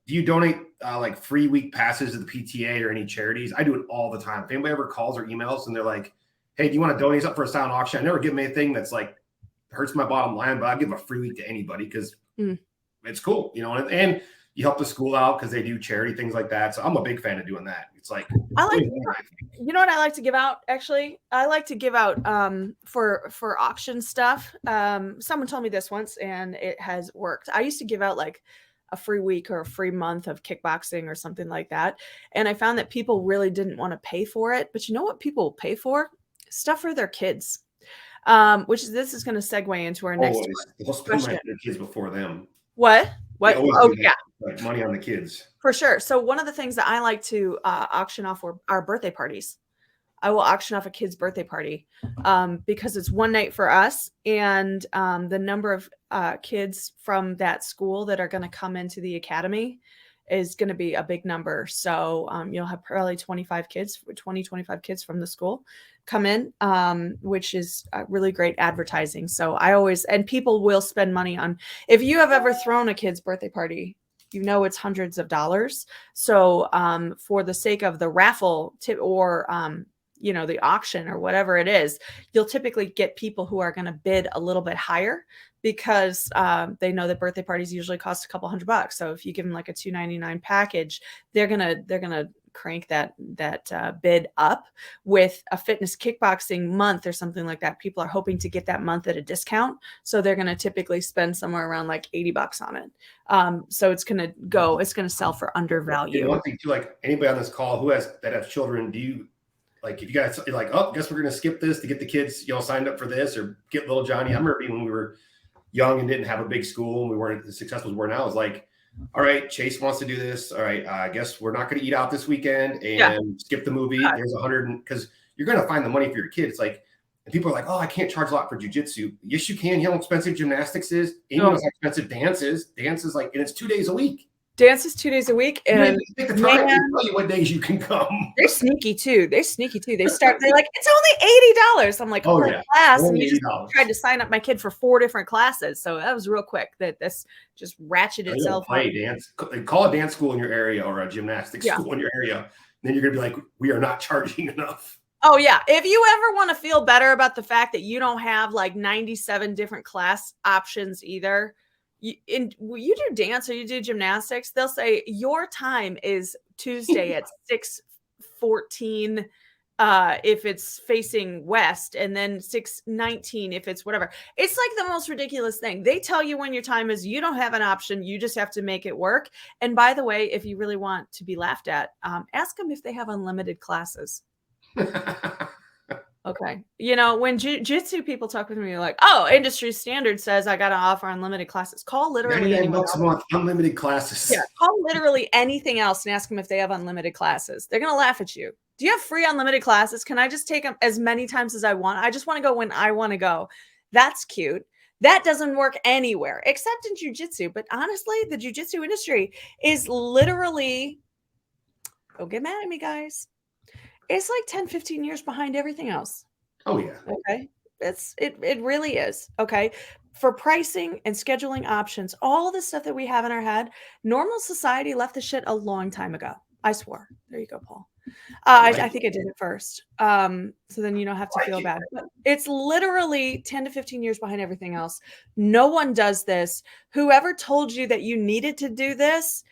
do you donate like free week passes to the PTA or any charities? I do it all the time. If anybody ever calls or emails and they're like, hey, do you want to donate something for a silent auction? I never give them anything that's like hurts my bottom line, but I give a free week to anybody because it's cool, you know, and you help the school out because they do charity things like that. So I'm a big fan of doing that. It's like, you know what I like to give out? Actually, I like to give out for auction stuff. Someone told me this once and it has worked. I used to give out like a free week or a free month of kickboxing or something like that. And I found that people really didn't want to pay for it. But you know what people pay for? Stuff for their kids. This is going to segue into our next question. Their kids before them. What? Oh, yeah. Like money on the kids. For sure. So one of the things that I like to auction off are birthday parties. I will auction off a kid's birthday party because it's one night for us. And the number of kids from that school that are going to come into the academy is going to be a big number. So you'll have probably 25 kids from the school come in, which is really great advertising. So and people will spend money on, if you have ever thrown a kid's birthday party, you know, it's hundreds of dollars. So for the sake of the raffle or the auction or whatever it is, you'll typically get people who are going to bid a little bit higher because they know that birthday parties usually cost a couple $100. So if you give them like a $299 package, they're gonna crank that bid up. With a fitness kickboxing month or something like that, people are hoping to get that month at a discount, so they're going to typically spend somewhere around like $80 on it. So it's going to sell for undervalue. And one thing too, like anybody on this call that has children, do you, like, if you guys are like, oh, guess we're going to skip this to get the kids, signed up for this, or get little Johnny? I remember when we were young and didn't have a big school and we weren't as successful as we're now. It's like, all right, Chase wants to do this. All right, I guess we're not going to eat out this weekend and skip the movie. There's because you're going to find the money for your kid. It's like, and people are like, oh, I can't charge a lot for jujitsu. Yes, you can. You know how expensive gymnastics is? Amy knows how expensive dance is. Dance is like, and it's 2 days a week. Dance is 2 days a week, and take the time to tell you what days you can come. They're sneaky too. They're like, it's only $80. I'm like, oh yeah, class, and you just tried to sign up my kid for 4 different classes. So that was real quick. This just ratcheted itself up. Dance, call a dance school in your area or a gymnastics school in your area. Then you're gonna be like, we are not charging enough. Oh yeah. If you ever want to feel better about the fact that you don't have like 97 different class options either, you do dance or you do gymnastics, they'll say your time is Tuesday at 6:14 if it's facing west, and then 6:19 if it's whatever. It's like the most ridiculous thing. They tell you when your time is. You don't have an option. You just have to make it work. And by the way, if you really want to be laughed at, ask them if they have unlimited classes. Okay. When jiu-jitsu people talk with me, like, oh, industry standard says I got to offer unlimited classes. Call literally anyone else. $99 a month, unlimited classes. Yeah. Call literally anything else and ask them if they have unlimited classes. They're going to laugh at you. Do you have free unlimited classes? Can I just take them as many times as I want? I just want to go when I want to go. That's cute. That doesn't work anywhere except in jiu-jitsu. But honestly, the jiu-jitsu industry is literally, don't get mad at me, guys, it's like 10, 15 years behind everything else. Oh yeah. Okay. It really is. Okay. For pricing and scheduling options, all the stuff that we have in our head, normal society left the shit a long time ago. I swore. There you go, Paul. I think I did it first. So then you don't have to feel bad. But it's literally 10 to 15 years behind everything else. No one does this. Whoever told you that you needed to do this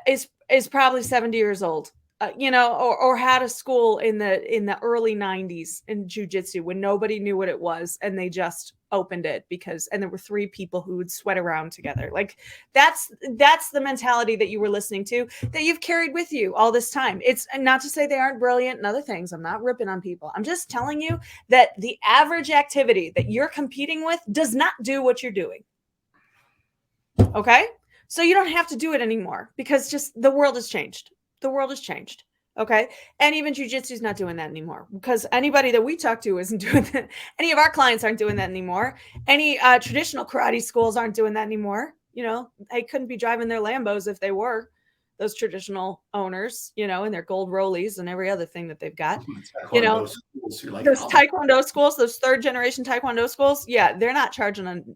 is probably 70 years old. Or had a school in the early 90s in jiu-jitsu when nobody knew what it was, and they just opened it and there were 3 people who would sweat around together. Like that's the mentality that you were listening to, that you've carried with you all this time. It's not to say they aren't brilliant and other things. I'm not ripping on people. I'm just telling you that the average activity that you're competing with does not do what you're doing. Okay? So you don't have to do it anymore because just the world has changed. The world has changed. Okay. And even jiu-jitsu is not doing that anymore, because anybody that we talk to isn't doing that. Any of our clients aren't doing that anymore. Any traditional karate schools aren't doing that anymore. They couldn't be driving their Lambos if they were, those traditional owners, and their gold rollies and every other thing that they've got. Those Taekwondo schools, those 3rd generation Taekwondo schools. Yeah. They're not charging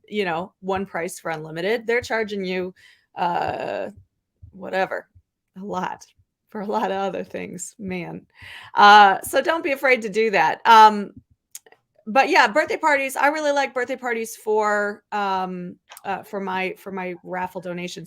one price for unlimited. They're charging you, whatever, a lot for a lot of other things, man. So don't be afraid to do that. But yeah, birthday parties. I really like birthday parties for my raffle donations.